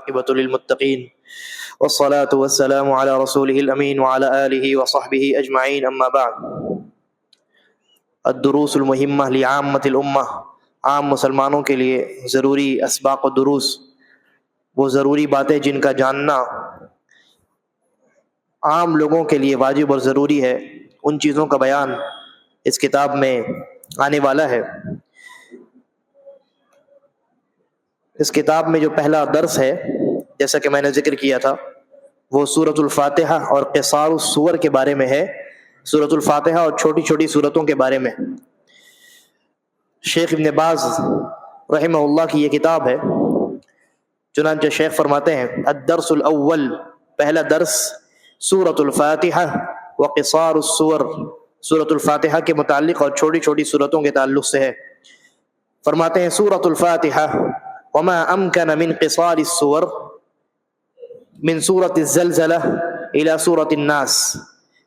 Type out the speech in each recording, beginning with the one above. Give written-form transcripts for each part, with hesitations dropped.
عاقبۃ للمتقین والصلاة والسلام علی رسولہ الامین وعلی آلہ وصحبہ اجمعین، اما بعد۔ الدروس المہمہ لعامۃ الامہ، عام مسلمانوں کے لیے ضروری اسباق و دروس، وہ ضروری باتیں جن کا جاننا عام لوگوں کے لیے واجب اور ضروری ہے، ان چیزوں کا بیان اس کتاب میں آنے والا ہے۔ اس کتاب میں جو پہلا درس ہے، جیسا کہ میں نے ذکر کیا تھا، وہ سورۃ الفاتحہ اور قصار السور کے بارے میں ہے، سورۃ الفاتحہ اور چھوٹی چھوٹی سورتوں کے بارے میں۔ شیخ ابن باز رحمہ اللہ کی یہ کتاب ہے، چنانچہ شیخ فرماتے ہیں الدرس الاول، پہلا درس سورۃ الفاتحہ و قصار السور، سورۃ الفاتحہ کے متعلق اور چھوٹی چھوٹی سورتوں کے تعلق سے ہے۔ فرماتے ہیں سورۃ الفاتحہ وما امکن من قصار السور من سورۃ الزلزلہ الى سورۃ الناس،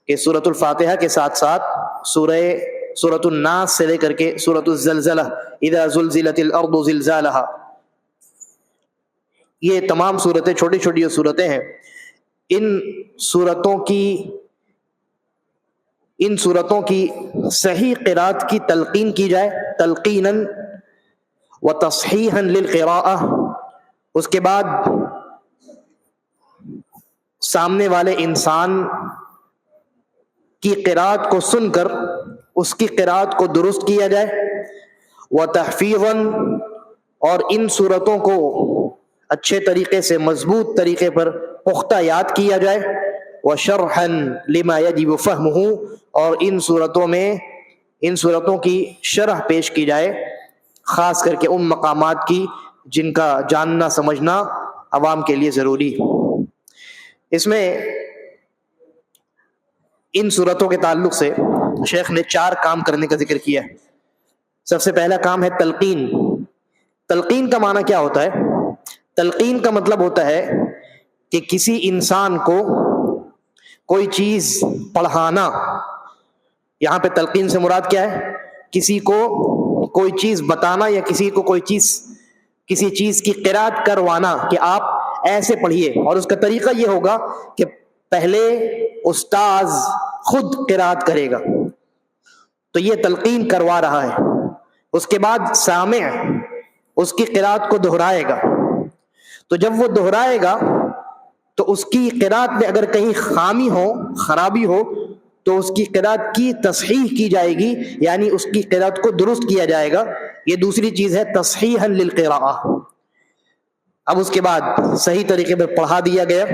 کہ سورۃ الفاتحہ کے ساتھ ساتھ سورۃ الناس سے لے کر کے سورۃ الزلزلہ اذا زلزلت الارض زلزالہا، یہ تمام صورتیں چھوٹی چھوٹی جو صورتیں ہیں، ان صورتوں کی صحیح قرات کی تلقین کی جائے، تلقیناً و تصحیحاً للقراءہ، اس کے بعد سامنے والے انسان کی قرات کو سن کر اس کی قرات کو درست کیا جائے، و تحفیظاً، اور ان صورتوں کو اچھے طریقے سے مضبوط طریقے پر پختہ یاد کیا جائے، و شرحاً لما یجب فہمہ، اور ان صورتوں کی شرح پیش کی جائے، خاص کر کے ان مقامات کی جن کا جاننا سمجھنا عوام کے لیے ضروری۔ اس میں ان صورتوں کے تعلق سے شیخ نے 4 کام کرنے کا ذکر کیا ہے۔ سب سے پہلا کام ہے تلقین۔ تلقین کا معنی کیا ہوتا ہے؟ تلقین کا مطلب ہوتا ہے کہ کسی انسان کو کوئی چیز پڑھانا۔ یہاں پہ تلقین سے مراد کیا ہے؟ کسی کو کوئی چیز بتانا یا کسی چیز کی قرات کروانا کہ آپ ایسے پڑھیے، اور اس کا طریقہ یہ ہوگا کہ پہلے استاذ خود قرات کرے گا، تو یہ تلقین کروا رہا ہے، اس کے بعد سامع اس کی قرات کو دہرائے گا، تو جب وہ دہرائے گا تو اس کی قرات میں اگر کہیں خامی ہو، خرابی ہو، تو اس کی قرات کی تصحیح کی جائے گی، یعنی اس کی قرات کو درست کیا جائے گا۔ یہ دوسری چیز ہے تصحیحا للقراءہ۔ اب اس کے بعد صحیح طریقے پر پڑھا دیا گیا،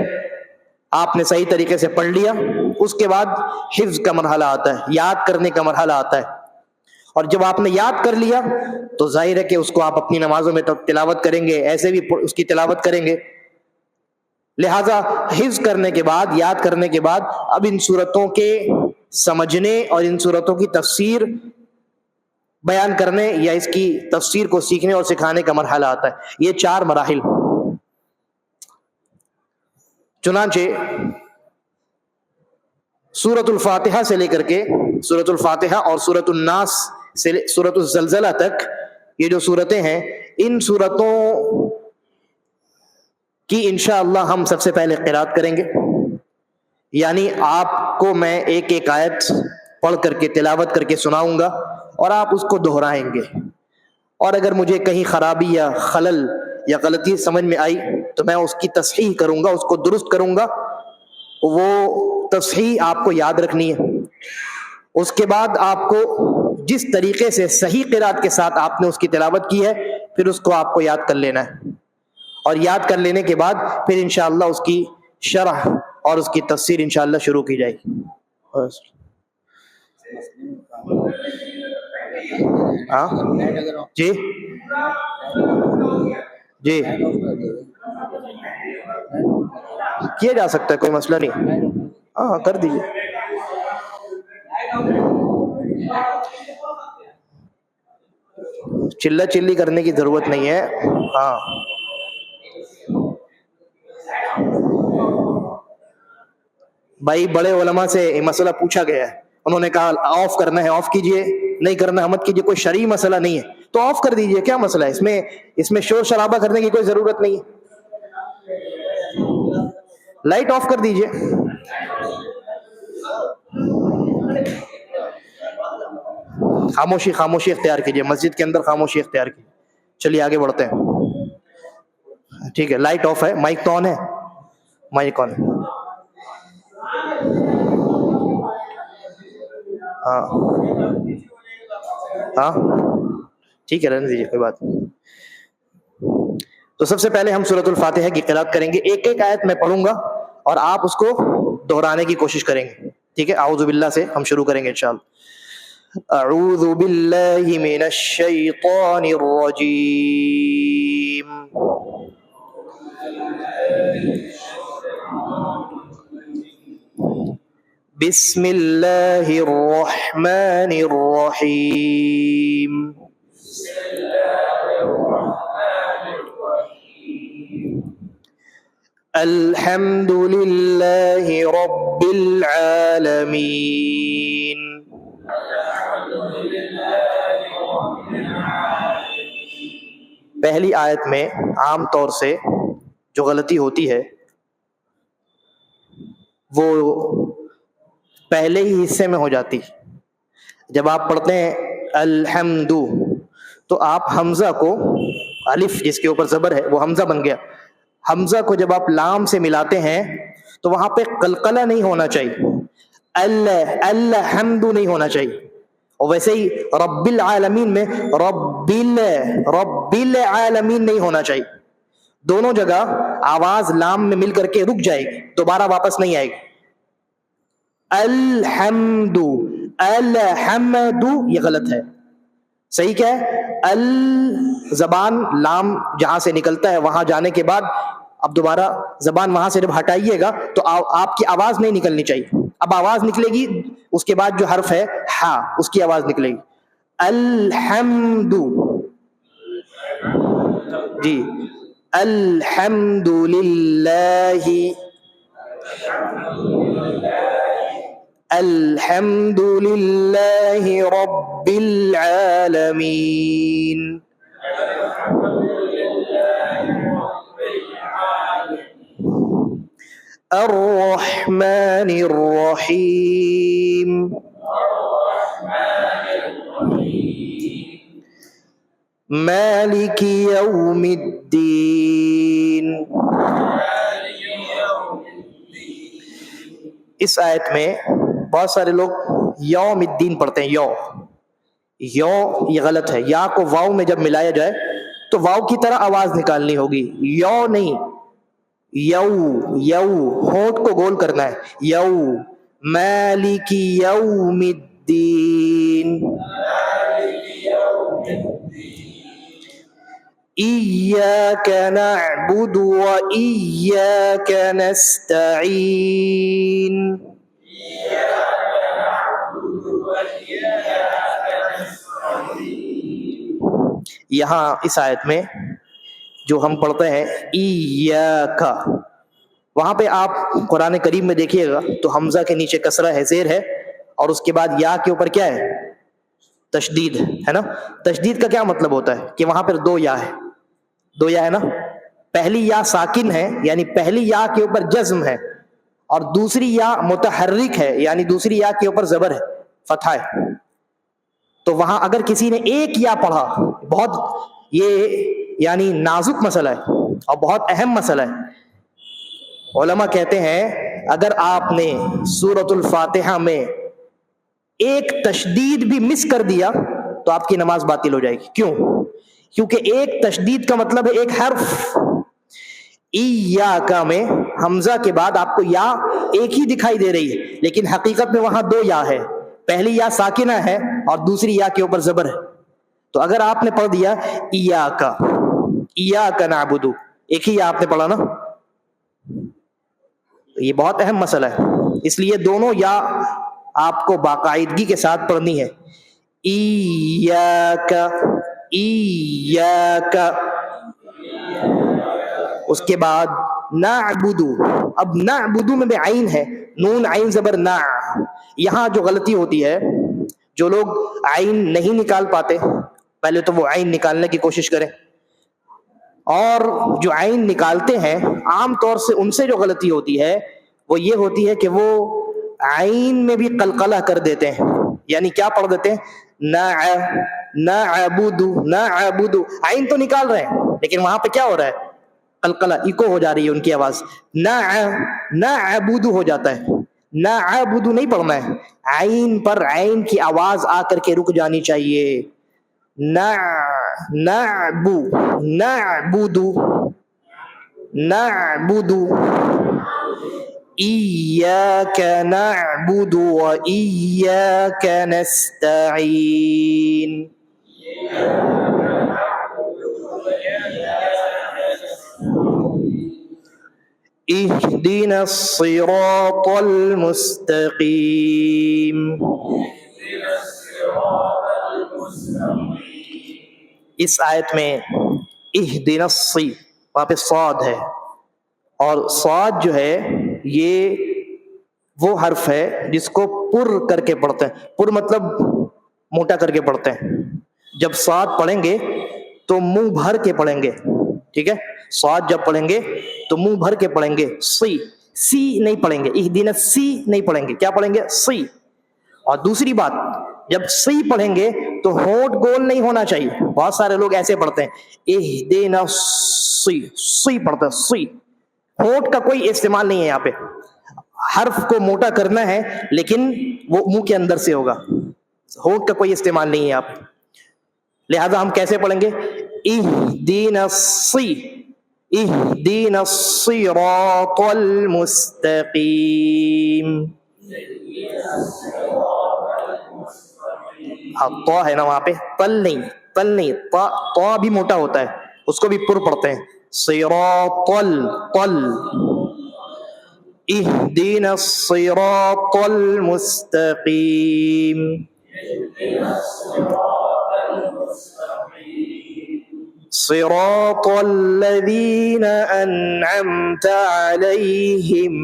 آپ نے صحیح طریقے سے پڑھ لیا، اس کے بعد حفظ کا مرحلہ آتا ہے، یاد کرنے کا مرحلہ آتا ہے، اور جب آپ نے یاد کر لیا تو ظاہر ہے کہ اس کو آپ اپنی نمازوں میں تلاوت کریں گے، ایسے بھی اس کی تلاوت کریں گے۔ لہٰذا حفظ کرنے کے بعد، یاد کرنے کے بعد، اب ان صورتوں کے سمجھنے اور ان صورتوں کی تفسیر بیان کرنے یا اس کی تفسیر کو سیکھنے اور سکھانے کا مرحلہ آتا ہے۔ یہ 4 مراحل۔ چنانچہ سورۃ الفاتحہ سے لے کر کے سورۃ الفاتحہ اور سورۃ الناس سے سورۃ الزلزلہ تک یہ جو صورتیں ہیں، ان صورتوں کی انشاءاللہ ہم سب سے پہلے قرات کریں گے، یعنی آپ کو میں ایک ایک آیت پڑھ کر کے تلاوت کر کے سناؤں گا اور آپ اس کو دہرائیں گے، اور اگر مجھے کہیں خرابی یا خلل یا غلطی سمجھ میں آئی تو میں اس کی تصحیح کروں گا، اس کو درست کروں گا۔ وہ تصحیح آپ کو یاد رکھنی ہے۔ اس کے بعد آپ کو جس طریقے سے صحیح قرات کے ساتھ آپ نے اس کی تلاوت کی ہے، پھر اس کو آپ کو یاد کر لینا ہے، اور یاد کر لینے کے بعد پھر انشاءاللہ اس کی شرح اور اس کی تفسیر انشاءاللہ شروع کی جائے گی۔ جی جی کیا جا سکتا ہے، کوئی مسئلہ نہیں، ہاں کر دیجیے۔ چلہ چلی کرنے کی ضرورت نہیں ہے، ہاں بھائی بڑے علماء سے یہ مسئلہ پوچھا گیا ہے، انہوں نے کہا آف کرنا ہے آف کیجئے، نہیں کرنا ہے مت کیجئے، کوئی شرعی مسئلہ نہیں ہے تو آف کر دیجئے، کیا مسئلہ ہے اس میں شور شرابہ کرنے کی کوئی ضرورت نہیں ہے۔ لائٹ آف کر دیجئے. خاموشی خاموشی اختیار کیجئے, مسجد کے اندر خاموشی اختیار کیجئے. چلیے آگے بڑھتے ہیں. ٹھیک ہے, لائٹ آف ہے, مائک تو آن ہے, مائک آن ہے. ہاں ہاں ٹھیک ہے, رہنے دیجیے, کوئی بات نہیں. تو سب سے پہلے ہم سورۃ الفاتحہ کی قراءت کریں گے. ایک ایک آیت میں پڑھوں گا اور آپ اس کو دہرانے کی کوشش کریں گے. ٹھیک ہے, اعوذ باللہ سے ہم شروع کریں گے انشاءاللہ. اعوذ باللہ من الشیطان الرجیم. بسم اللہ الرحمن الرحیم. الحمد للہ رب العالمین. پہلی آیت میں عام طور سے جو غلطی ہوتی ہے وہ پہلے ہی حصے میں ہو جاتی. جب آپ پڑھتے ہیں الحمد تو آپ حمزہ کو, الف جس کے اوپر زبر ہے وہ حمزہ بن گیا, حمزہ کو جب آپ لام سے ملاتے ہیں تو وہاں پہ قلقلہ نہیں ہونا چاہیے, الحمد نہیں ہونا چاہیے. اور ویسے ہی رب العالمین میں رب العالمین نہیں ہونا چاہیے. دونوں جگہ آواز لام میں مل کر کے رک جائے گی, دوبارہ واپس نہیں آئے گی. الحمد الحمد یہ غلط ہے. صحیح کیا ہے؟ زبان لام جہاں سے نکلتا ہے وہاں جانے کے بعد اب دوبارہ زبان وہاں سے جب ہٹائیے گا تو آپ کی آواز نہیں نکلنی چاہیے. اب آواز نکلے گی, اس کے بعد جو حرف ہے ہا, اس کی آواز نکلے گی. الحمد, جی, الحمد للہ, الحمد للہ رب العالمین. الرحمن الرحیم. مالک یوم الدین. اس آیت میں بہت سارے لوگ یوم الدین پڑھتے ہیں. یو یہ غلط ہے. یا کو واو میں جب ملایا جائے تو واو کی طرح آواز نکالنی ہوگی, یو نہیں. یو ہونٹ کو گول کرنا ہے. یو. مالک یوم الدین. ایاک نعبد و ایاک نستعین. یہاں اس آیت میں جو ہم پڑھتے ہیں ایاک, وہاں پہ آپ قرآن کریم میں دیکھیے گا تو حمزہ کے نیچے کسرہ ہے, زیر ہے, اور اس کے بعد یا کے اوپر کیا ہے؟ تشدید ہے نا. تشدید کا کیا مطلب ہوتا ہے کہ وہاں پر دو یا ہے نا. پہلی یا ساکن ہے یعنی پہلی یا کے اوپر جزم ہے, اور دوسری یا متحرک ہے یعنی دوسری یا کے اوپر زبر ہے, فتحہ ہے. تو وہاں اگر کسی نے ایک یا پڑھا, بہت یہ یعنی نازک مسئلہ ہے اور بہت اہم مسئلہ ہے. علماء کہتے ہیں اگر آپ نے سورۃ الفاتحہ میں ایک تشدید بھی مس کر دیا تو آپ کی نماز باطل ہو جائے گی. کیوں؟ کیونکہ ایک تشدید کا مطلب ہے ایک حرف. ایاکا میں حمزہ کے بعد آپ کو یا ایک ہی دکھائی دے رہی ہے, لیکن حقیقت میں وہاں دو یا ہے. پہلی یا ساکنہ ہے اور دوسری یا کے اوپر زبر ہے. تو اگر آپ نے پڑھ دیا ایاک نعبد, ایک ہی یا آپ نے پڑھا نا, یہ بہت اہم مسئلہ ہے. اس لیے دونوں یا آپ کو باقاعدگی کے ساتھ پڑھنی ہے. ایاک, اس کے بعد نعبد. اب نعبد میں بھی عین ہے, نون عین زبر نا. یہاں جو غلطی ہوتی ہے, جو لوگ عین نہیں نکال پاتے, پہلے تو وہ عین نکالنے کی کوشش کریں. اور جو عین نکالتے ہیں عام طور سے ان سے جو غلطی ہوتی ہے وہ یہ ہوتی ہے کہ وہ عین میں بھی قلقلہ کر دیتے ہیں، یعنی کیا پڑھ دیتے ہیں، نعبد، نعبد، عین تو نکال رہے ہیں لیکن وہاں پہ کیا ہو رہا ہے، قلقلہ، ایکو ہو جا رہی ہے ان کی آواز، نعبد ہو جاتا ہے، نعبد نہیں پڑھنا ہے، عین پر عین کی آواز آ کر کے رک جانی چاہیے، نعبو، نعبد، نعبد، ایاک نعبد و ایاک نستعین، اہدنا الصراط المستقیم. اس آیت میں اہدنا الصی، وہاں پہ صاد ہے، اور صاد جو ہے یہ وہ حرف ہے جس کو پر کر کے پڑھتے ہیں، پر مطلب موٹا کر کے پڑھتے ہیں، جب صاد پڑھیں گے تو منہ بھر کے پڑھیں گے، ٹھیک ہے، صاد جب پڑھیں گے تو منہ بھر کے پڑھیں گے، سی، سی نہیں پڑھیں گے، اہدنا سی نہیں پڑھیں گے، کیا پڑھیں گے، سی. اور دوسری بات، جب سی پڑھیں گے تو ہونٹ گول نہیں ہونا چاہیے، بہت سارے لوگ ایسے پڑھتے ہیں، اہدنا سی، سی پڑھتے ہیں، سی، ہونٹ کا کوئی استعمال نہیں ہے یہاں پہ، حرف کو موٹا کرنا ہے لیکن وہ منہ کے اندر سے ہوگا، ہونٹ کا کوئی استعمال نہیں ہے یہاں پہ، لہذا ہم کیسے پڑھیں گے، اہدنا الصی، اہدنا الصراط المستقیم. ہاں طا ہے نا وہاں پہ، تل نہیں، تل نہیں، طا بھی موٹا ہوتا ہے، اس کو بھی پر پڑھتے ہیں، صراط طل، اہدنا الصراط المستقیم، صراط الذین انعمت علیہم.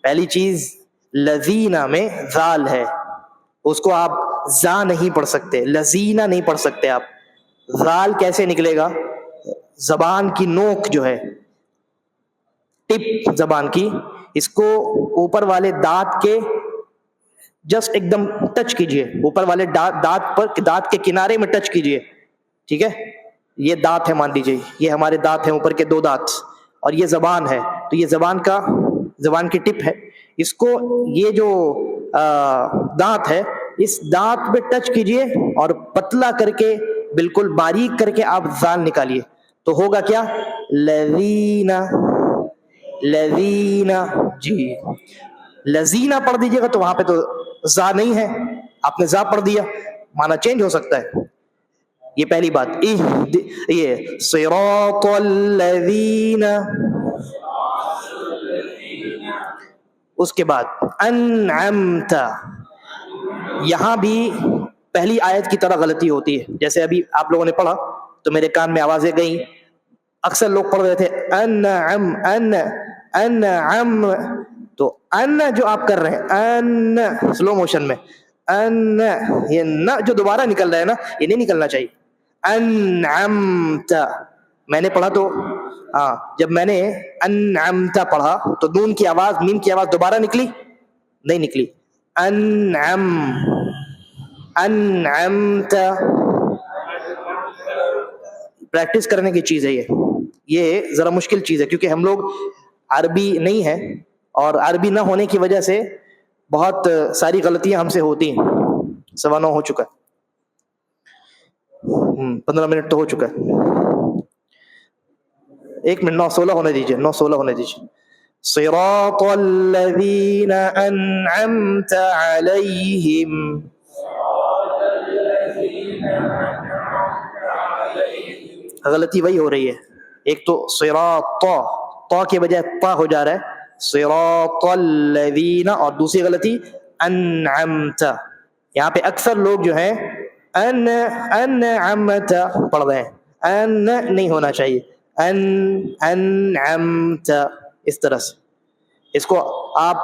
پہلی چیز لذینہ میں ذال ہے، اس کو آپ زا نہیں پڑھ سکتے، لذینہ نہیں پڑھ سکتے آپ، ذال کیسے نکلے گا، زبان کی نوک جو ہے، ٹپ زبان کی، اس کو اوپر والے دانت کے جسٹ ایک دم ٹچ کیجئے، اوپر والے دانت پر، دانت کے کنارے میں ٹچ کیجئے، ٹھیک ہے، یہ دانت ہے مان لیجئے، یہ ہمارے دانت ہیں اوپر کے دو دانت، اور یہ زبان ہے، تو یہ زبان کی ٹپ ہے، اس کو یہ جو دانت ہے اس دانت پہ ٹچ کیجئے اور پتلا کر کے بالکل باریک کر کے آپ ذال نکالیے، تو ہوگا کیا، لذینہ، لذینہ، جی، لذینہ پڑھ دیجئے گا تو وہاں پہ تو زا نہیں ہے، آپ نے زا پڑھ دیا، معنی چینج ہو سکتا ہے، یہ پہلی بات. یہ صراط الذین، اس کے بعد انعمت، یہاں بھی پہلی آیت کی طرح غلطی ہوتی ہے، جیسے ابھی آپ لوگوں نے پڑھا تو میرے کان میں آوازیں گئیں، اکثر لوگ پڑھ رہے تھے انعم، تو ان جو آپ کر رہے ہیں، ان سلو موشن میں، ان، یہ نہ جو دوبارہ نکل رہا ہے نا، یہ نہیں نکلنا چاہیے، انعمت، میں نے پڑھا تو جب میں نے انعمت پڑھا تو نون کی آواز، میم کی آواز دوبارہ نکلی، نہیں نکلی، انعمت، پریکٹس کرنے کی چیز ہے یہ ذرا مشکل چیز ہے، کیونکہ ہم لوگ عربی نہیں ہے، اور عربی نہ ہونے کی وجہ سے بہت ساری غلطیاں ہم سے ہوتی ہیں. 9:15 ہو چکا ہے، 15 منٹ تو ہو چکا ہے، 1 منٹ، 9:16 ہونے دیجیے، 9:16 ہونے دیجیے. صراط الذین انعمت علیہم، غلطی وہی ہو رہی ہے، ایک تو صراط، طا کے بجائے طا ہو جا رہا ہے، صراط الذین، اور دوسری غلطی انعمت، یہاں پہ اکثر لوگ جو ہیں انعمت پڑھ رہے ہیں، ان نہیں ہونا چاہیے، انعمت، اس طرح سے، اس کو آپ،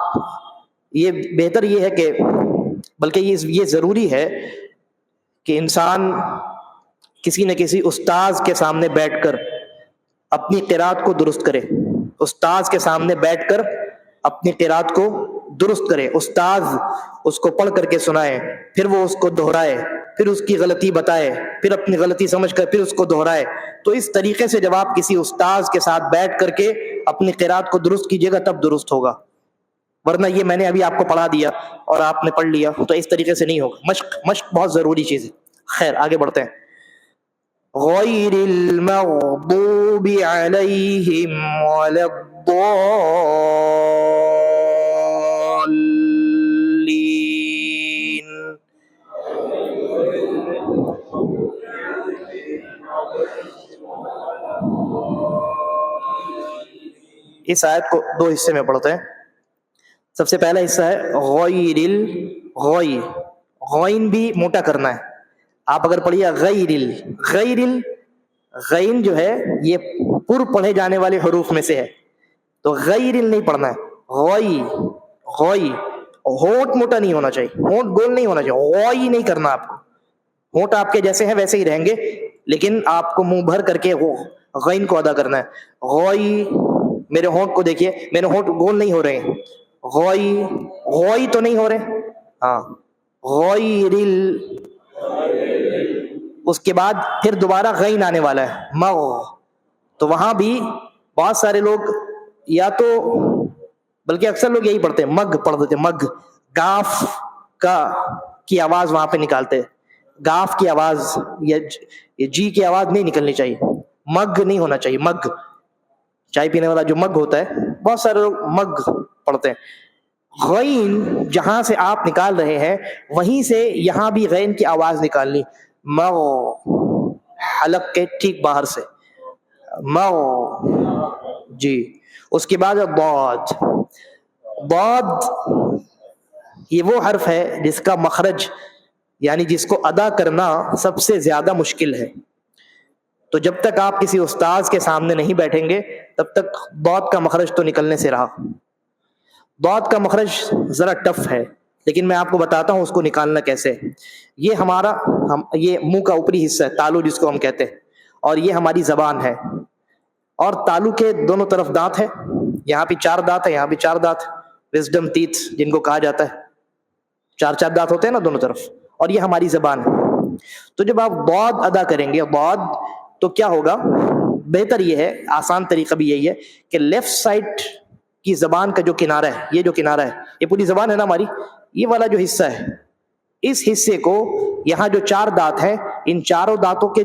یہ بہتر یہ ہے کہ، بلکہ یہ ضروری ہے کہ انسان کسی نہ کسی استاذ کے سامنے بیٹھ کر اپنی قرات کو درست کرے، استاذ کے سامنے بیٹھ کر اپنی قرات کو درست کرے، استاذ اس کو پڑھ کر کے سنائے، پھر وہ اس کو دہرائے، پھر اس کی غلطی بتائے، پھر اپنی غلطی سمجھ کر پھر اس کو دہرائے. تو اس طریقے سے جب آپ کسی استاذ کے ساتھ بیٹھ کر کے اپنی قرات کو درست کیجیے گا تب درست ہوگا، ورنہ یہ میں نے ابھی آپ کو پڑھا دیا اور آپ نے پڑھ لیا تو اس طریقے سے نہیں ہوگا. مشق بہت ضروری چیز ہے. خیر آگے بڑھتے ہیں. غیر المغضوب علیہم ولا الضالین. اس آیت کو دو حصے میں پڑھتے ہیں. سب سے پہلا حصہ ہے غیر الغی، غین بھی موٹا کرنا ہے. آپ اگر پڑھیے غیر غین جو ہے یہ پر پڑھے جانے والے حروف میں سے ہے، تو غیر نہیں پڑھنا ہے، غی. ہونٹ موٹا نہیں ہونا چاہیے، ہونٹ گول نہیں ہونا چاہیے، غی نہیں کرنا آپ کو. ہونٹ آپ کے جیسے ہیں ویسے ہی رہیں گے، لیکن آپ کو منہ بھر کر کے غین کو ادا کرنا ہے. غی، میرے ہونٹ کو دیکھیے، میرے ہونٹ گول نہیں ہو رہے ہیں. غی تو نہیں ہو رہے. ہاں غیر اس کے بعد پھر دوبارہ غین آنے والا ہے مغ. تو وہاں بھی بہت سارے لوگ یا تو بلکہ اکثر لوگ یہی پڑھتے ہیں مگ پڑھ دیتے، مگ. گاف کی آواز وہاں پہ نکالتے، گاف کی آواز یا جی کی آواز نہیں نکلنی چاہیے، مگ نہیں ہونا چاہیے. مگ چائے پینے والا جو مگ ہوتا ہے، بہت سارے لوگ مگ پڑھتے ہیں. غین جہاں سے آپ نکال رہے ہیں وہیں سے یہاں بھی غین کی آواز نکالنی، مغ، حلق کے ٹھیک باہر سے مغ. جی اس کے بعد ضاد. ضاد یہ وہ حرف ہے جس کا مخرج یعنی جس کو ادا کرنا سب سے زیادہ مشکل ہے. تو جب تک آپ کسی استاذ کے سامنے نہیں بیٹھیں گے تب تک ضاد کا مخرج تو نکلنے سے رہا. ضاد کا مخرج ذرا ٹف ہے، لیکن میں آپ کو بتاتا ہوں اس کو نکالنا کیسے. یہ ہمارا یہ منہ کا اوپری حصہ ہے، تالو جس کو ہم کہتے ہیں، اور یہ ہماری زبان ہے. اور تالو کے دونوں طرف دانت ہے، یہاں بھی 4 دانت ہے، یہاں بھی 4 دانت، وزڈم تیتھ جن کو کہا جاتا ہے. 4 دانت ہوتے ہیں نا دونوں طرف، اور یہ ہماری زبان ہے. تو جب آپ ضاد ادا کریں گے ضاد تو کیا ہوگا؟ بہتر یہ ہے، آسان طریقہ بھی یہی ہے کہ لیفٹ سائڈ کی زبان کا جو کنارہ ہے، یہ جو کنارہ ہے، یہ پوری زبان ہے نا ہماری، یہ والا جو حصہ ہے، اس حصے کو یہاں جو 4 دانت ہیں ان 4 دانتوں کے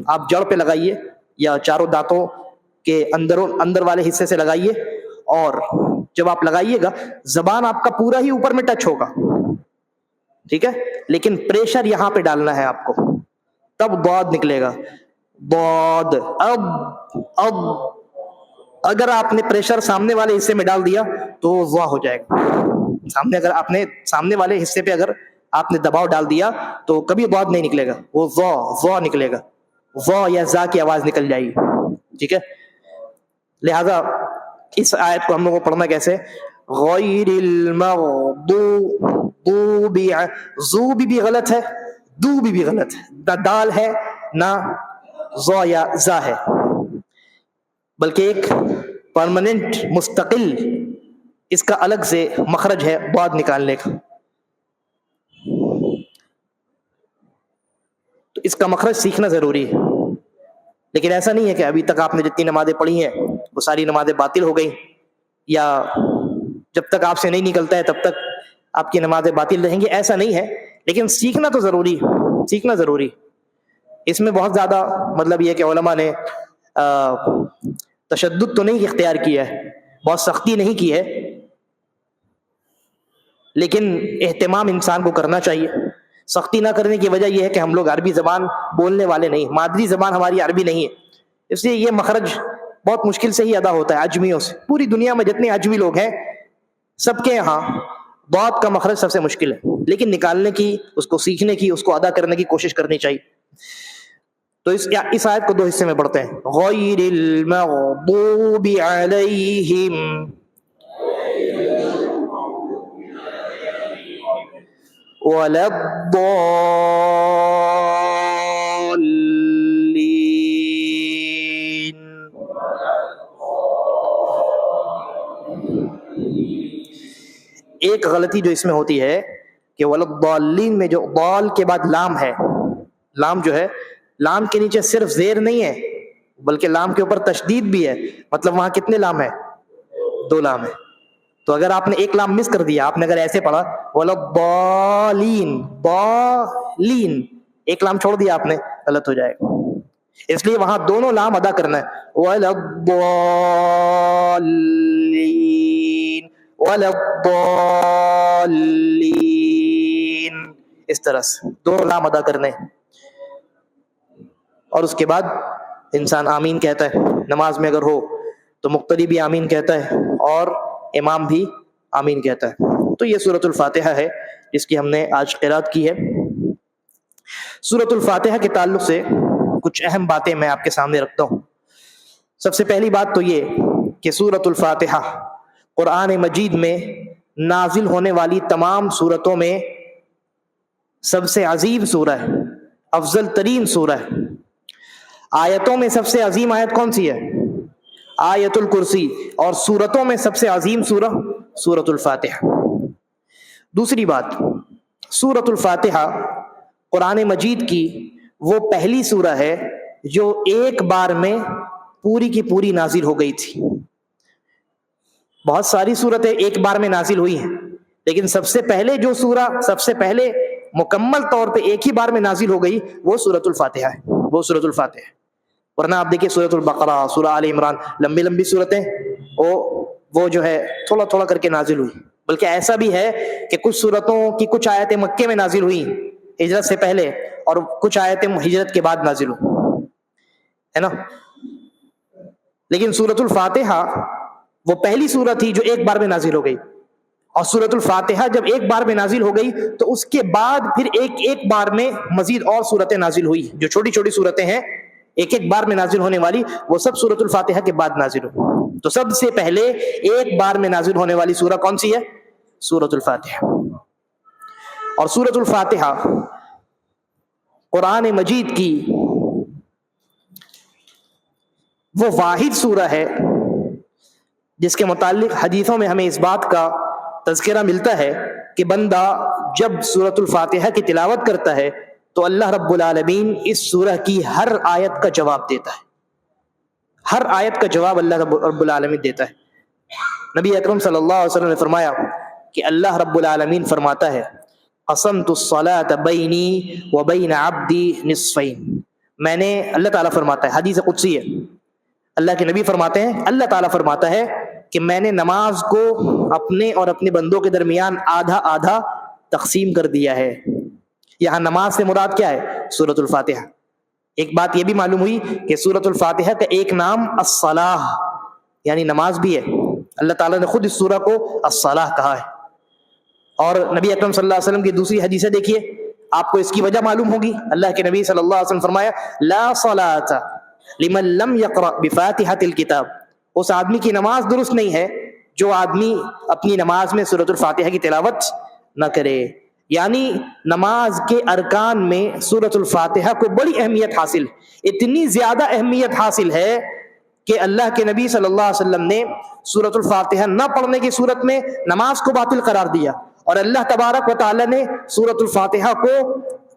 آپ جڑ پہ لگائیے، یا 4 دانتوں کے اندر والے حصے سے لگائیے. اور جب آپ لگائیے گا زبان آپ کا پورا ہی اوپر میں ٹچ ہوگا، ٹھیک ہے، لیکن پریشر یہاں پہ ڈالنا ہے آپ کو، تب ضاد نکلے گا. ضاد. اب اگر آپ نے پریشر سامنے والے حصے میں ڈال دیا تو وہ وا ہو جائے گا. اگر آپ نے سامنے والے حصے پہ اگر آپ نے دباؤ ڈال دیا تو کبھی ضاد نہیں نکلے گا، وہ وا نکلے گا، وا یا زا کی آواز نکل جائے گی. ٹھیک ہے، لہذا اس آیت کو ہم لوگوں کو پڑھنا کیسے؟ غیر المغضوب. زو بھی غلط ہے، دو بھی غلط ہے، نہ دال ہے نہ زا یا زا ہے، بلکہ ایک پرماننٹ مستقل اس کا الگ سے مخرج ہے ضاد نکالنے کا. تو اس کا مخرج سیکھنا ضروری ہے. لیکن ایسا نہیں ہے کہ ابھی تک آپ نے جتنی نمازیں پڑھی ہیں وہ ساری نمازیں باطل ہو گئیں، یا جب تک آپ سے نہیں نکلتا ہے تب تک آپ کی نمازیں باطل رہیں گی، ایسا نہیں ہے. لیکن سیکھنا تو ضروری، سیکھنا ضروری. اس میں بہت زیادہ مطلب یہ کہ علماء نے تشدد تو نہیں اختیار کیا ہے، بہت سختی نہیں کی ہے، لیکن اہتمام انسان کو کرنا چاہیے. سختی نہ کرنے کی وجہ یہ ہے کہ ہم لوگ عربی زبان بولنے والے نہیں، مادری زبان ہماری عربی نہیں ہے، اس لیے یہ مخرج بہت مشکل سے ہی ادا ہوتا ہے اجمیوں سے. پوری دنیا میں جتنے اجمی لوگ ہیں سب کے یہاں ضاد کا مخرج سب سے مشکل ہے، لیکن نکالنے کی، اس کو سیکھنے کی، اس کو ادا کرنے کی کوشش کرنی چاہیے. تو اس آیت کو 2 حصے میں پڑھتے ہیں. غیر المغضوب علیہم ولا الضالين. ایک غلطی جو اس میں ہوتی ہے کہ ولا الضالین میں جو ضال کے بعد لام ہے، لام جو ہے، لام کے نیچے صرف زیر نہیں ہے بلکہ لام کے اوپر تشدید بھی ہے. مطلب وہاں کتنے لام ہیں؟ 2 لام ہے. تو اگر آپ نے ایک لام مس کر دیا، آپ نے اگر ایسے پڑھا ولا الضالین، ضالین، ایک لام چھوڑ دیا آپ نے، غلط ہو جائے گا. اس لیے وہاں دونوں لام ادا کرنا ہے. ولا الضالین، ولا الضالین، اس طرح سے دونوں لام ادا کرنے ہیں. اور اس کے بعد انسان آمین کہتا ہے. نماز میں اگر ہو تو مقتدی بھی آمین کہتا ہے اور امام بھی آمین کہتا ہے. تو یہ سورۃ الفاتحہ ہے جس کی ہم نے آج قرات کی ہے. سورۃ الفاتحہ کے تعلق سے کچھ اہم باتیں میں آپ کے سامنے رکھتا ہوں. سب سے پہلی بات تو یہ کہ سورۃ الفاتحہ قرآن مجید میں نازل ہونے والی تمام سورتوں میں سب سے عظیم سورہ ہے، افضل ترین سورہ ہے. آیتوں میں سب سے عظیم آیت کون سی ہے؟ آیت الکرسی. اور سورتوں میں سب سے عظیم سورہ سورۃ الفاتحہ. دوسری بات، سورۃ الفاتحہ قرآن مجید کی وہ پہلی سورہ ہے جو ایک بار میں پوری کی پوری نازل ہو گئی تھی. بہت ساری سورتیں ایک بار میں نازل ہوئی ہیں، لیکن سب سے پہلے جو سورہ سب سے پہلے مکمل طور پہ ایک ہی بار میں نازل ہو گئی وہ سورۃ الفاتحہ ہے، وہ سورۃ الفاتحہ. ورنہ آپ دیکھیے سورۃ البقرہ، سورہ آل عمران، لمبی لمبی صورتیں وہ جو ہے تھوڑا تھوڑا کر کے نازل ہوئی. بلکہ ایسا بھی ہے کہ کچھ سورتوں کی کچھ آیتیں مکے میں نازل ہوئی ہجرت سے پہلے، اور کچھ آیتیں ہجرت کے بعد نازل ہوئی، ہے نا. لیکن سورۃ الفاتحہ وہ پہلی سورت تھی جو ایک بار میں نازل ہو گئی. اور سورۃ الفاتحہ جب ایک بار میں نازل ہو گئی تو اس کے بعد پھر ایک بار میں مزید اور سورتیں نازل ہوئی. جو چھوٹی چھوٹی سورتیں ہیں ایک بار میں نازل ہونے والی، وہ سب سورۃ الفاتحہ کے بعد نازل ہوئی. تو سب سے پہلے ایک بار میں نازل ہونے والی سورہ کون سی ہے؟ سورۃ الفاتحہ. اور سورۃ الفاتحہ قرآن مجید کی وہ واحد سورہ ہے جس کے متعلق حدیثوں میں ہمیں اس بات کا تذکرہ ملتا ہے کہ بندہ جب سورۃ الفاتحہ کی تلاوت کرتا ہے تو اللہ رب العالمین اس سورہ کی ہر آیت کا جواب دیتا ہے. ہر آیت کا جواب اللہ رب العالمین دیتا ہے. نبی اکرم صلی اللہ علیہ وسلم نے فرمایا کہ اللہ رب العالمین فرماتا ہے قسمت الصلاۃ بینی وبین عبدی نصفین. میں نے، اللہ تعالیٰ فرماتا ہے، حدیث قدسی ہے، اللہ کے نبی فرماتے ہیں، اللہ تعالیٰ فرماتا ہے کہ میں نے نماز کو اپنے اور اپنے بندوں کے درمیان آدھا آدھا تقسیم کر دیا ہے. یہاں نماز سے مراد کیا ہے؟ سورۃ الفاتحہ. ایک بات یہ بھی معلوم ہوئی کہ سورۃ الفاتحہ کا ایک نام الصلاۃ یعنی نماز بھی ہے. اللہ تعالیٰ نے خود اس سورہ کو الصلاۃ کہا ہے. اور نبی اکرم صلی اللہ علیہ وسلم کی دوسری حدیثیں دیکھیے، آپ کو اس کی وجہ معلوم ہوگی. اللہ کے نبی صلی اللہ علیہ وسلم فرمایا لا صلاۃ لمن لم یقرأ بفاتحۃ الکتاب. اس آدمی کی نماز درست نہیں ہے جو آدمی اپنی نماز میں سورۃ الفاتحہ کی تلاوت نہ کرے. یعنی نماز کے ارکان میں سورۃ الفاتحہ کو بڑی اہمیت حاصل، اتنی زیادہ اہمیت حاصل ہے کہ اللہ کے نبی صلی اللہ علیہ وسلم نے سورۃ الفاتحہ نہ پڑھنے کی صورت میں نماز کو باطل قرار دیا. اور اللہ تبارک و تعالی نے سورۃ الفاتحہ کو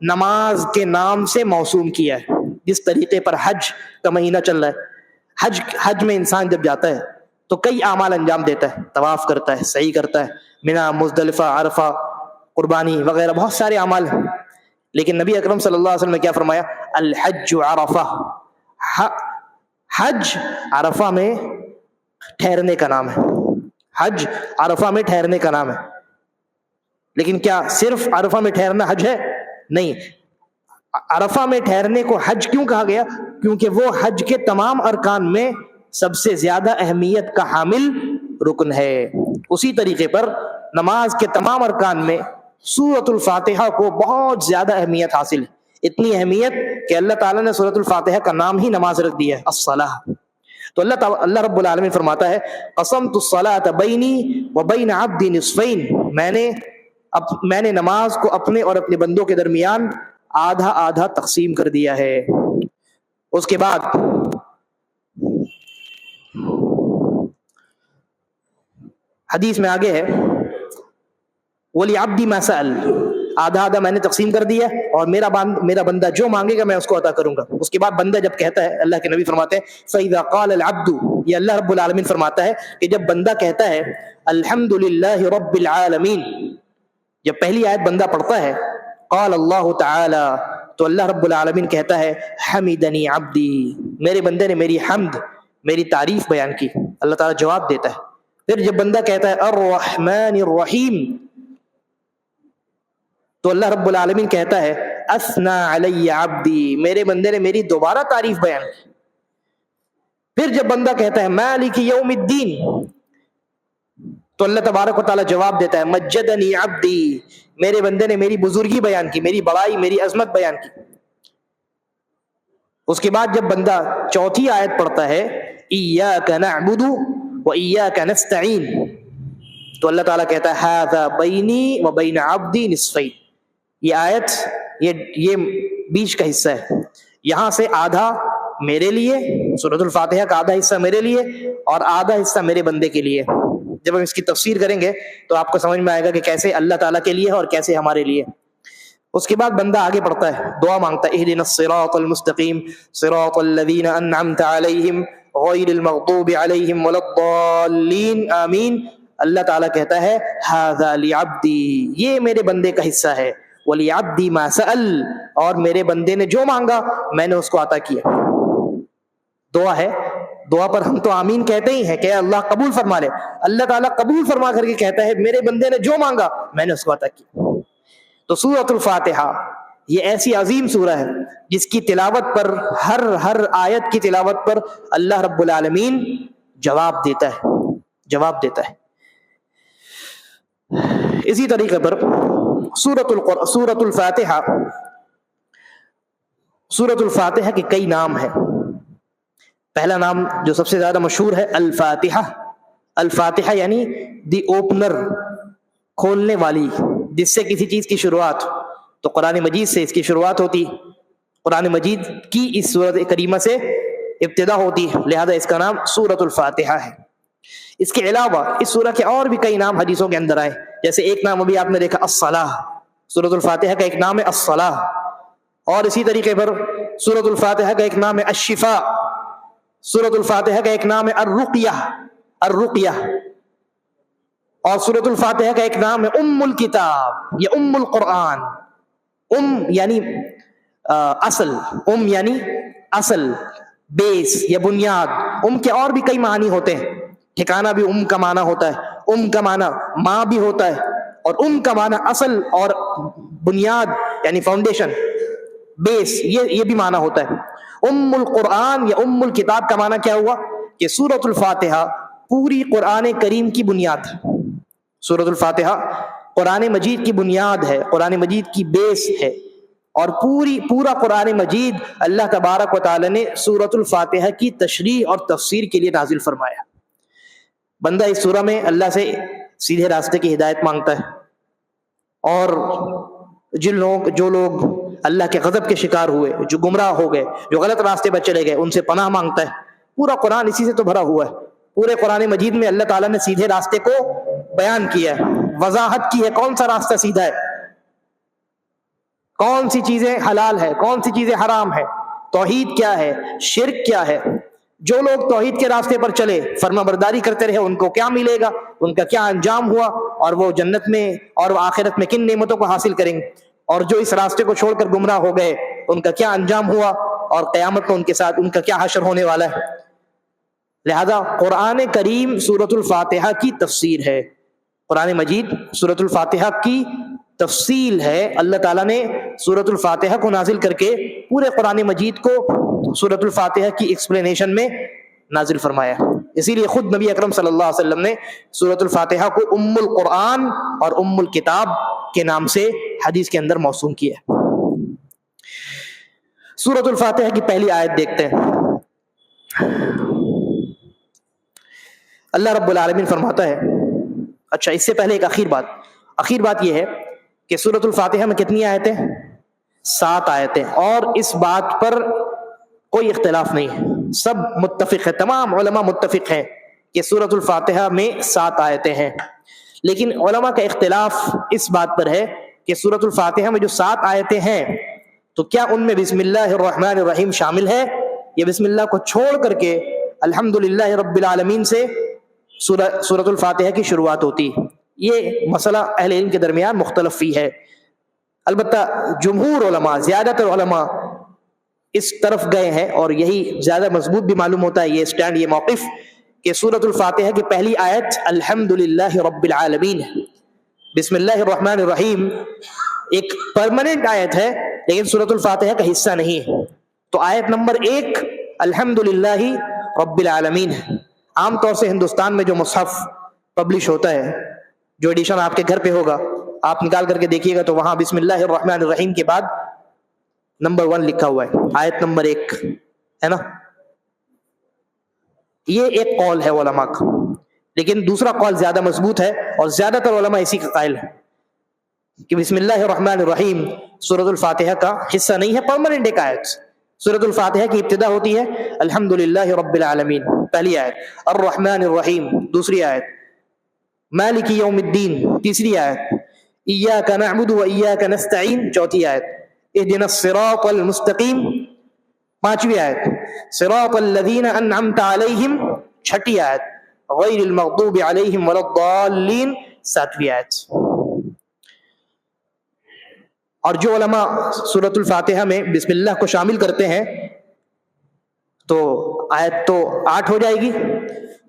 نماز کے نام سے موسوم کیا ہے. جس طریقے پر حج کا مہینہ چل رہا ہے، حج میں انسان جب جاتا ہے تو کئی اعمال انجام دیتا ہے، طواف کرتا ہے، سعی کرتا ہے، منا، مزدلفہ، عرفہ، قربانی وغیرہ بہت سارے اعمال ہیں. لیکن نبی اکرم صلی اللہ علیہ وسلم نے کیا فرمایا؟ الحج عرفہ. حج عرفہ میں ٹھہرنے کا نام ہے. حج عرفہ میں ٹھہرنے کا نام ہے. لیکن کیا صرف عرفہ میں ٹھہرنا حج ہے؟ نہیں. عرفہ میں ٹھہرنے کو حج کیوں کہا گیا؟ کیونکہ وہ حج کے تمام ارکان میں سب سے زیادہ اہمیت کا حامل رکن ہے. اسی طریقے پر نماز کے تمام ارکان میں سورۃ الفاتحہ کو بہت زیادہ اہمیت حاصل ہے. اتنی اہمیت کہ اللہ تعالیٰ نے سورۃ الفاتحہ کا نام ہی نماز رکھ دیا ہے، الصلاۃ. تو اللہ رب العالمین فرماتا ہے قسمت الصلاۃ بینی وبین عبدی نصفین. میں نے اب میں نے نماز کو اپنے اور اپنے بندوں کے درمیان آدھا آدھا تقسیم کر دیا ہے. اس کے بعد حدیث میں آگے ہے وَلِعَبْدِ مَا سَأَلَ، آدھا آدھا میں نے تقسیم کر دیا اور میرا بندہ جو مانگے گا میں اس کو عطا کروں گا. اس کے بعد بندہ جب کہتا ہے، اللہ کے نبی فرماتے ہیں فَإِذَا قَالَ الْعَبْدُ، یہ اللہ رب العالمین فرماتا ہے کہ جب بندہ کہتا ہے الحمد للہ رب العالمین، جب پہلی آیت بندہ پڑھتا ہے قال اللہ تعالی، تو اللہ رب العالمین کہتا ہے حمدنی عبدی، میرے بندے نے میری حمد، میری تعریف بیان کی. اللہ تعالیٰ جواب دیتا ہے. پھر جب بندہ کہتا ہے الرحمن الرحیم، تو اللہ رب العالمین کہتا ہے اثنا علی عبدی، میرے بندے نے میری دوبارہ تعریف بیان کی. پھر جب بندہ کہتا ہے مالک یوم الدین، تو اللہ تبارک و تعالیٰ جواب دیتا ہے مجدنی عبدی، میرے بندے نے میری بزرگی بیان کی، میری بڑائی، میری عظمت بیان کی. اس کے بعد جب بندہ چوتھی آیت پڑھتا ہے ایاک نعبد و ایاک نستعین، تو اللہ تعالیٰ کہتا ہے ھذا بینی و بین عبدی نصفین. یہ آیت یہ بیچ کا حصہ ہے. یہاں سے آدھا میرے لیے، سورۃ الفاتحہ کا آدھا حصہ میرے لیے اور آدھا حصہ میرے بندے کے لیے. جب ہم اس کی تفسیر کریں گے تو آپ کو سمجھ میں آئے گا کہ کیسے اللہ تعالیٰ کے لیے اور کیسے ہمارے لیے. اس کے بعد بندہ آگے پڑھتا ہے، دعا مانگتا ہے اہدنا الصراط المستقیم صراط الذین انعمت علیہم غیر المغضوب علیہم ولا الضالین آمین. اللہ تعالیٰ کہتا ہے ھذا لعبدی، یہ میرے بندے کا حصہ ہے. وَلِعَبْدِ مَا سَأَلَ، اور میرے بندے نے جو مانگا میں نے اس کو عطا کیا. دعا ہے، دعا پر ہم تو آمین کہتے ہی ہیں کہ اللہ قبول فرما لے. اللہ تعالیٰ قبول فرما کر کے کہتا ہے میرے بندے نے جو مانگا میں نے اس کو عطا کیا. تو سورۃ الفاتحہ یہ ایسی عظیم سورہ ہے جس کی تلاوت پر، ہر آیت کی تلاوت پر اللہ رب العالمین جواب دیتا ہے. اسی طریقے پر سورۃ الفاتحہ کے کئی نام ہیں. پہلا نام جو سب سے زیادہ مشہور ہے الفاتحہ. الفاتحہ یعنی دی اوپنر، کھولنے والی، جس سے کسی چیز کی شروعات. تو قرآن مجید سے اس کی شروعات ہوتی، قرآن مجید کی اس سورۃ کریمہ سے ابتدا ہوتی، لہذا اس کا نام سورۃ الفاتحہ ہے. اس کے علاوہ اس سورہ کے اور بھی کئی نام حدیثوں کے اندر آئے، جیسے ایک نام ابھی آپ نے دیکھا الصلاۃ، سورۃ الفاتحہ کا ایک نام ہے الصلاۃ. اور اسی طریقے پر سورۃ الفاتحہ کا ایک نام ہے الشفاء، سورۃ الفاتحہ کا ایک نام ہے الرقیہ، اور سورۃ الفاتحہ کا ایک نام ہے ام الکتاب یا ام القرآن. یعنی اصل، بیس یا بنیاد. کے اور بھی کئی معنی ہوتے ہیں. ٹھکانہ بھی کا معنی ہوتا ہے، کا معنی ماں بھی ہوتا ہے، اور کا معنی اصل اور بنیاد یعنی فاؤنڈیشن، بیس، یہ بھی معنی ہوتا ہے. ام القرآن یا ام الکتاب کا معنی کیا ہوا کہ سورۃ الفاتحہ پوری قرآن کریم کی بنیاد ہے. سورۃ الفاتحہ قرآن مجید کی بنیاد ہے، قرآن مجید کی بیس ہے. اور پورا قرآن مجید اللہ تبارک و تعالی نے سورۃ الفاتحہ کی تشریح اور تفسیر کے لیے نازل فرمایا. بندہ اس سورہ میں اللہ سے سیدھے راستے کی ہدایت مانگتا ہے، اور جو لوگ اللہ کے غضب کے شکار ہوئے، جو گمراہ ہو گئے، جو غلط راستے پر چلے گئے، ان سے پناہ مانگتا ہے. پورا قرآن اسی سے تو بھرا ہوا ہے. پورے قرآن مجید میں اللہ تعالیٰ نے سیدھے راستے کو بیان کیا ہے، وضاحت کی ہے کون سا راستہ سیدھا ہے، کون سی چیزیں حلال ہے، کون سی چیزیں حرام ہے، توحید کیا ہے، شرک کیا ہے. جو لوگ توحید کے راستے پر چلے، فرما برداری کرتے رہے، ان کو کیا ملے گا، ان کا کیا انجام ہوا، اور وہ جنت میں اور آخرت میں کن نعمتوں کو حاصل کریں گے. اور جو اس راستے کو چھوڑ کر گمراہ ہو گئے، ان کا کیا انجام ہوا، اور قیامت میں ان کے ساتھ ان کا کیا حشر ہونے والا ہے. لہذا قرآن کریم سورۃ الفاتحہ کی تفسیر ہے، قرآن مجید سورۃ الفاتحہ کی تفصیل ہے. اللہ تعالیٰ نے سورۃ الفاتحہ کو نازل کر کے پورے قرآن مجید کو سورۃ الفاتحہ کی ایکسپلینیشن میں نازل فرمایا. اسی لیے خود نبی اکرم صلی اللہ علیہ وسلم نے سورۃ الفاتحہ کو ام القرآن اور ام الکتاب کے نام سے حدیث کے اندر موسوم کیا. سورۃ الفاتحہ کی پہلی آیت دیکھتے ہیں. اللہ رب العالمین فرماتا ہے، اچھا اس سے پہلے ایک اخیر بات یہ ہے کہ سورۃ الفاتحہ میں کتنی آیتیں؟ 7 آیتیں، اور اس بات پر کوئی اختلاف نہیں ہے، سب متفق ہے، تمام علماء متفق ہیں کہ سورۃ الفاتحہ میں 7 آیتیں ہیں. لیکن علماء کا اختلاف اس بات پر ہے کہ سورۃ الفاتحہ میں جو 7 آیتیں ہیں تو کیا ان میں بسم اللہ الرحمن الرحیم شامل ہے، یا بسم اللہ کو چھوڑ کر کے الحمدللہ رب العالمین سے سورۃ الفاتحہ کی شروعات ہوتی. یہ مسئلہ اہل علم کے درمیان مختلف فی ہے. البتہ جمہور علماء، زیادہ تر علماء اس طرف گئے ہیں، اور یہی زیادہ مضبوط بھی معلوم ہوتا ہے یہ سٹینڈ، یہ موقف، کہ سورۃ الفاتحہ کی پہلی آیت الحمدللہ رب العالمین ہے. بسم اللہ الرحمن الرحیم ایک پرماننٹ آیت ہے لیکن سورۃ الفاتحہ کا حصہ نہیں ہے. تو آیت نمبر 1 الحمدللہ رب العالمین ہے. عام طور سے ہندوستان میں جو مصحف پبلش ہوتا ہے، جو ایڈیشن آپ کے گھر پہ ہوگا، آپ نکال کر کے دیکھیے گا تو وہاں بسم اللہ الرحمن الرحیم کے بعد نمبر 1 لکھا ہوا ہے، آیت نمبر 1 ہے نا. یہ ایک قول ہے علماء کا، لیکن دوسرا قول زیادہ مضبوط ہے اور زیادہ تر علماء اسی کا قائل ہیں کہ بسم اللہ الرحمن الرحیم سورۃ الفاتحہ کا حصہ نہیں ہے، پرماننٹ ایک آیت. سورۃ الفاتحہ کی ابتدا ہوتی ہے الحمدللہ رب العالمین پہلی آیت، الرحمن الرحیم دوسری آیت، مالک یوم الدین تیسری آیت، ایاک نعبد و ایاک نستعین چوتھی آیت، اہدنا الصراط المستقیم پانچویں آیت، صراط الذین انعمت علیہم چھٹی آیت، غیر المغضوب علیہم ولا الضالین ساتویں آیت. اور جو علماء سورۃ الفاتحہ میں بسم اللہ کو شامل کرتے ہیں تو آیت تو 8 ہو جائے گی.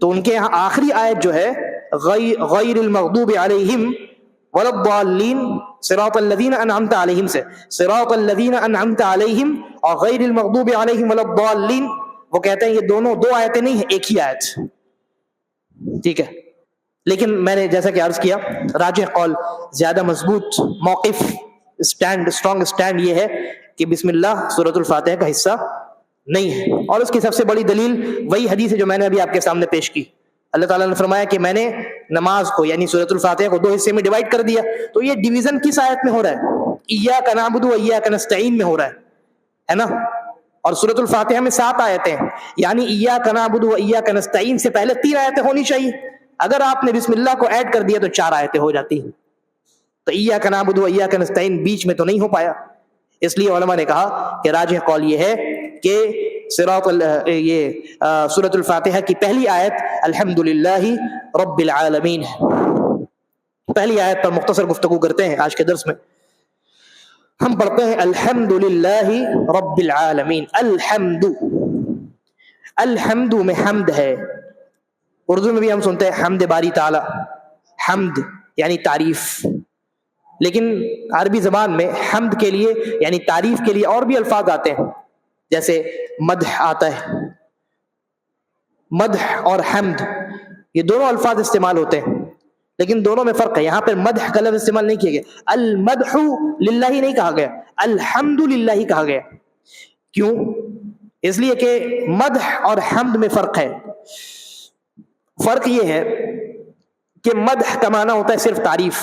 تو ان کے یہاں آخری آیت جو ہے غیر المغضوب علیہم ولا الضالین صراط الذین انعمت علیہم سے، صراط الذین انعمت علیہم اور غیر المغضوب علیہم ولا الضالین، وہ کہتے ہیں یہ دونوں 2 آیتیں نہیں ہیں، ایک ہی آیت. ٹھیک ہے، لیکن میں نے جیسا کہ عرض کیا راجح قول، زیادہ مضبوط موقف، اسٹرانگ اسٹینڈ یہ ہے کہ بسم اللہ سورۃ الفاتحہ کا حصہ نہیں ہے. اور اس کی سب سے بڑی دلیل وہی حدیث ہے جو میں نے ابھی آپ کے سامنے پیش کی. اللہ تعالیٰ نے فرمایا کہ میں نے نماز کو یعنی سورۃ الفاتحہ کو 2 حصے میں ڈیوائڈ کر دیا. تو یہ ڈویژن کس آیت میں ہو رہا ہے؟ ایاک نعبد و ایاک نستعین میں ہو رہا ہے نا. اور سورۃ الفاتحہ میں 7 آیتیں ہیں، یعنی ایاک نعبد و ایاک نستعین سے پہلے 3 آیتیں ہونی چاہیے. اگر آپ نے بسم اللہ کو ایڈ کر دیا تو 4 آیتیں ہو جاتی ہیں. تو ایاک نعبد و ایاک نستعین بیچ میں تو نہیں ہو پایا. اس لیے علماء نے کہا کہ راجح قول یہ ہے کہ سورۃ الفاتحہ کی پہلی آیت الحمدللہ رب العالمین ہے. پہلی آیت پر مختصر گفتگو کرتے ہیں آج کے درس میں. ہم پڑھتے ہیں الحمدللہ رب العالمین. الحمد میں حمد ہے، اردو میں بھی ہم سنتے ہیں حمد باری تعالی، حمد یعنی تعریف. لیکن عربی زبان میں حمد کے لیے یعنی تعریف کے لیے اور بھی الفاظ آتے ہیں، جیسے مدح آتا ہے. مدح اور حمد یہ دونوں الفاظ استعمال ہوتے ہیں، لیکن دونوں میں فرق ہے. یہاں پر مدح کا لفظ استعمال نہیں کیا گیا، المدح للہ نہیں کہا گیا، الحمد للہ کہا گیا. کیوں؟ اس لیے کہ مدح اور حمد میں فرق ہے. فرق یہ ہے کہ مدح کا معنی ہوتا ہے صرف تعریف،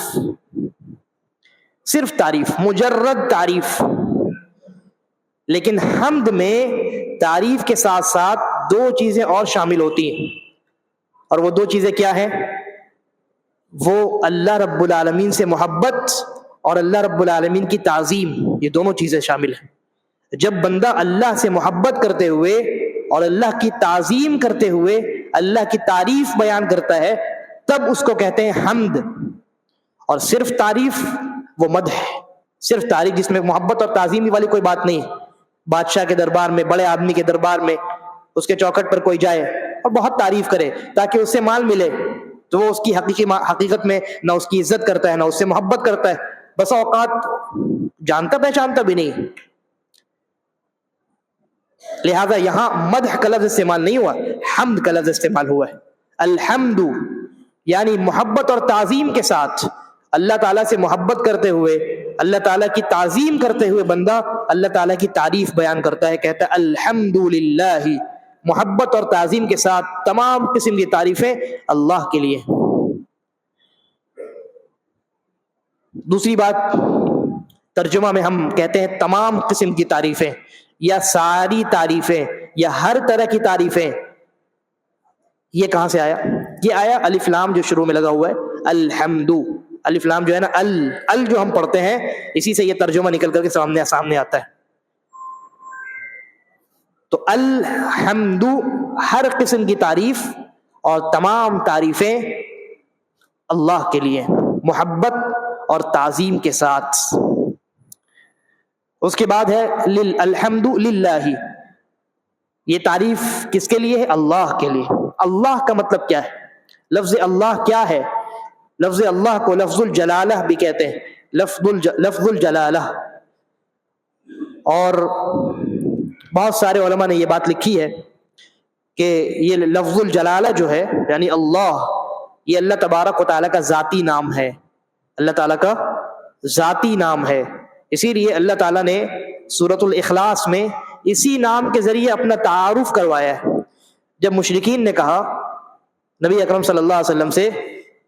صرف تعریف، مجرد تعریف. لیکن حمد میں تعریف کے ساتھ ساتھ 2 چیزیں اور شامل ہوتی ہیں، اور وہ 2 چیزیں کیا ہیں؟ وہ اللہ رب العالمین سے محبت اور اللہ رب العالمین کی تعظیم. یہ دونوں چیزیں شامل ہیں. جب بندہ اللہ سے محبت کرتے ہوئے اور اللہ کی تعظیم کرتے ہوئے اللہ کی تعریف بیان کرتا ہے تب اس کو کہتے ہیں حمد. اور صرف تعریف وہ مدح ہے. صرف تعریف جس میں محبت اور تعظیم والی کوئی بات نہیں ہے. بادشاہ کے دربار میں، بڑے آدمی کے دربار میں اس کے چوکھٹ پر کوئی جائے اور بہت تعریف کرے تاکہ اس سے مال ملے تو وہ اس کی حقیقت میں نہ اس کی عزت کرتا ہے نہ اس سے محبت کرتا ہے، بس اوقات جانتا پہچانتا بھی نہیں. لہذا یہاں مدح کا لفظ استعمال نہیں ہوا، حمد کا لفظ استعمال ہوا ہے. الحمد یعنی محبت اور تعظیم کے ساتھ اللہ تعالیٰ سے محبت کرتے ہوئے، اللہ تعالیٰ کی تعظیم کرتے ہوئے بندہ اللہ تعالیٰ کی تعریف بیان کرتا ہے، کہتا ہے الحمدللہ. محبت اور تعظیم کے ساتھ تمام قسم کی تعریفیں اللہ کے لیے. دوسری بات، ترجمہ میں ہم کہتے ہیں تمام قسم کی تعریفیں یا ساری تعریفیں یا ہر طرح کی تعریفیں، یہ کہاں سے آیا؟ یہ آیا الف لام جو شروع میں لگا ہوا ہے، الحمد، الف لام جو ہے نا، ال جو ہم پڑھتے ہیں، اسی سے یہ ترجمہ نکل کر کے سامنے آتا ہے. تو الحمد ہر قسم کی تعریف اور تمام تعریفیں اللہ کے لیے، محبت اور تعظیم کے ساتھ. اس کے بعد ہے الحمد للہ، یہ تعریف کس کے لیے ہے؟ اللہ کے لیے. اللہ کا مطلب کیا ہے؟ لفظ اللہ کیا ہے؟ لفظ اللہ کو لفظ الجلالہ بھی کہتے ہیں، لفظ الجلالہ. اور بہت سارے علماء نے یہ بات لکھی ہے کہ یہ لفظ الجلالہ جو ہے یعنی اللہ، یہ اللہ تبارک و تعالیٰ کا ذاتی نام ہے، اللہ تعالیٰ کا ذاتی نام ہے. اسی لیے اللہ تعالیٰ نے سورۃ الاخلاص میں اسی نام کے ذریعے اپنا تعارف کروایا ہے. جب مشرکین نے کہا نبی اکرم صلی اللہ علیہ وسلم سے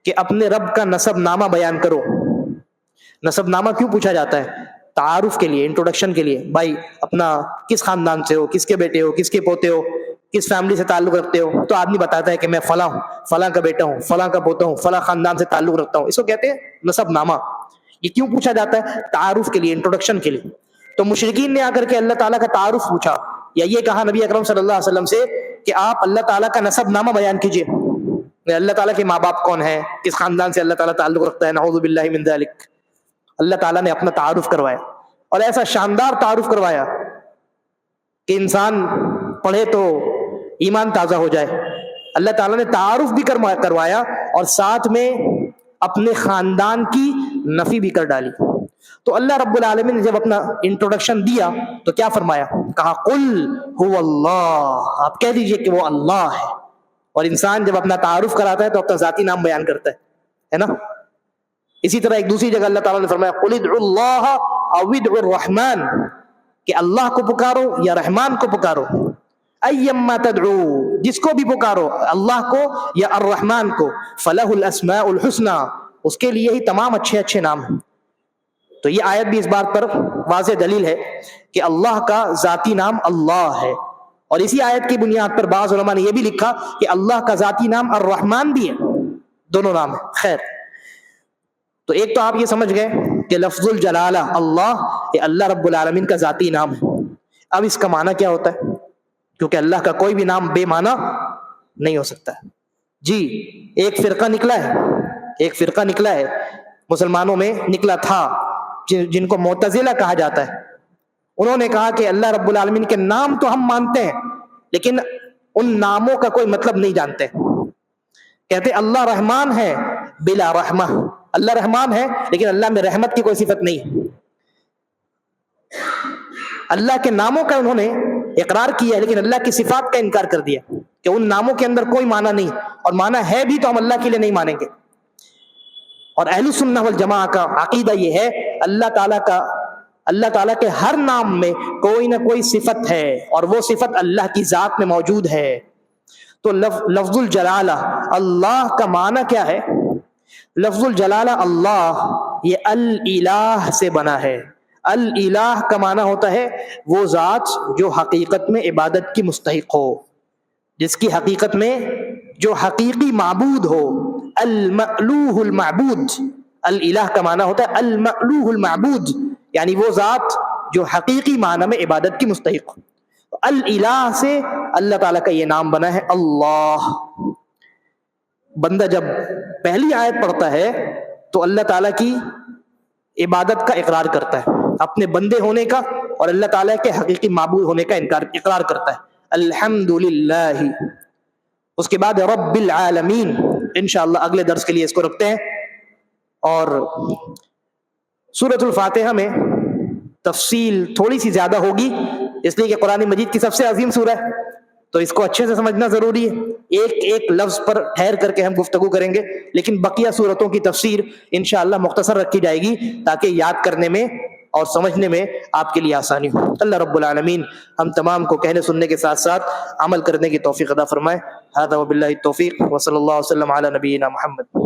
کہ اپنے رب کا نسب نامہ بیان کرو. نسب نامہ کیوں پوچھا جاتا ہے؟ تعارف کے لیے، انٹروڈکشن کے لیے. بھائی اپنا کس خاندان سے ہو، کس کے بیٹے ہو، کس کے پوتے ہو، کس فیملی سے تعلق رکھتے ہو، تو آدمی بتاتا ہے کہ میں فلاں ہوں، فلاں کا بیٹا ہوں، فلاں کا پوتا ہوں، فلاں خاندان سے تعلق رکھتا ہوں. اس کو کہتے ہیں نسب نامہ. یہ کیوں پوچھا جاتا ہے؟ تعارف کے لیے، انٹروڈکشن کے لیے. تو مشرکین نے آ کر کے اللہ تعالیٰ کا تعارف پوچھا یا یہ کہا نبی اکرم صلی اللہ علیہ وسلم سے کہ آپ اللہ تعالیٰ کا نسب نامہ بیان کیجیے، اللہ تعالیٰ کے ماں باپ کون ہیں، کس خاندان سے اللہ تعالیٰ تعلق رکھتا ہے. نعوذ باللہ من ذلک. اللہ تعالیٰ نے اپنا تعارف کروایا اور ایسا شاندار تعارف کروایا کہ انسان پڑھے تو ایمان تازہ ہو جائے. اللہ تعالیٰ نے تعارف بھی کروایا اور ساتھ میں اپنے خاندان کی نفی بھی کر ڈالی. تو اللہ رب العالمین نے جب اپنا انٹروڈکشن دیا تو کیا فرمایا؟ کہا قل هو اللہ، آپ کہہ دیجئے کہ وہ اللہ ہے. اور انسان جب اپنا تعارف کراتا ہے تو اپنا ذاتی نام بیان کرتا ہے نا. اسی طرح ایک دوسری جگہ اللہ تعالیٰ نے فرمایا قل ادعوا اللہ او ادعوا الرحمن، کہ اللہ کو پکارو یا رحمان کو پکارو. ایما تدعو، جس کو بھی پکارو، اللہ کو یا الرحمن کو، فلہ الاسماء الحسنى، اس کے لیے ہی تمام اچھے اچھے نام ہیں. تو یہ آیت بھی اس بات پر واضح دلیل ہے کہ اللہ کا ذاتی نام اللہ ہے. اور اسی آیت کی بنیاد پر بعض علماء نے یہ بھی لکھا کہ اللہ کا ذاتی نام الرحمن بھی ہے، دونوں نام ہیں. خیر، تو ایک تو آپ یہ سمجھ گئے کہ لفظ الجلالہ اللہ، یہ اللہ رب العالمین کا ذاتی نام ہے. اب اس کا معنی کیا ہوتا ہے؟ کیونکہ اللہ کا کوئی بھی نام بے معنی نہیں ہو سکتا. جی، ایک فرقہ نکلا ہے مسلمانوں میں نکلا تھا جن کو معتزلہ کہا جاتا ہے. انہوں نے کہا کہ اللہ رب العالمین کے نام تو ہم مانتے ہیں لیکن ان ناموں کا کوئی مطلب نہیں جانتے. کہتے اللہ رحمان ہے بلا رحمہ، اللہ رحمان ہے لیکن اللہ میں رحمت کی کوئی صفت نہیں. اللہ کے ناموں کا انہوں نے اقرار کیا لیکن اللہ کی صفات کا انکار کر دیا کہ ان ناموں کے اندر کوئی معنی نہیں، اور معنی ہے بھی تو ہم اللہ کے لیے نہیں مانیں گے. اور اہل سنہ والجماعہ کا عقیدہ یہ ہے اللہ تعالیٰ کے ہر نام میں کوئی نہ کوئی صفت ہے اور وہ صفت اللہ کی ذات میں موجود ہے. تو لفظ الجلالہ اللہ کا معنی کیا ہے؟ لفظ الجلالہ اللہ یہ الالہ سے بنا ہے. الالہ کا معنی ہوتا ہے وہ ذات جو حقیقت میں عبادت کی مستحق ہو، جس کی حقیقت میں جو حقیقی معبود ہو. المألوہ المعبود، الالہ کا معنی ہوتا ہے المألوہ المعبود، یعنی وہ ذات جو حقیقی معنی میں عبادت کی مستحق ہو. الالہ سے اللہ تعالیٰ کا یہ نام بنا ہے اللہ. بندہ جب پہلی آیت پڑھتا ہے تو اللہ تعالیٰ کی عبادت کا اقرار کرتا ہے، اپنے بندے ہونے کا اور اللہ تعالیٰ کے حقیقی معبود ہونے کا اقرار کرتا ہے. الحمدللہ. اس کے بعد رب العالمین. انشاءاللہ اگلے درس کے لیے اس کو رکھتے ہیں. اور سورۃ الفاتحہ میں تفصیل تھوڑی سی زیادہ ہوگی اس لیے کہ قرآن مجید کی سب سے عظیم سورہ ہے، تو اس کو اچھے سے سمجھنا ضروری ہے. ایک ایک لفظ پر ٹھہر کر کے ہم گفتگو کریں گے، لیکن بقیہ سورتوں کی تفسیر انشاءاللہ مختصر رکھی جائے گی تاکہ یاد کرنے میں اور سمجھنے میں آپ کے لیے آسانی ہو. اللہ رب العالمین ہم تمام کو کہنے سننے کے ساتھ ساتھ عمل کرنے کی توفیق عطا فرمائے. ھذا وباللہ التوفیق وصلی اللہ وسلم علی نبینا محمد.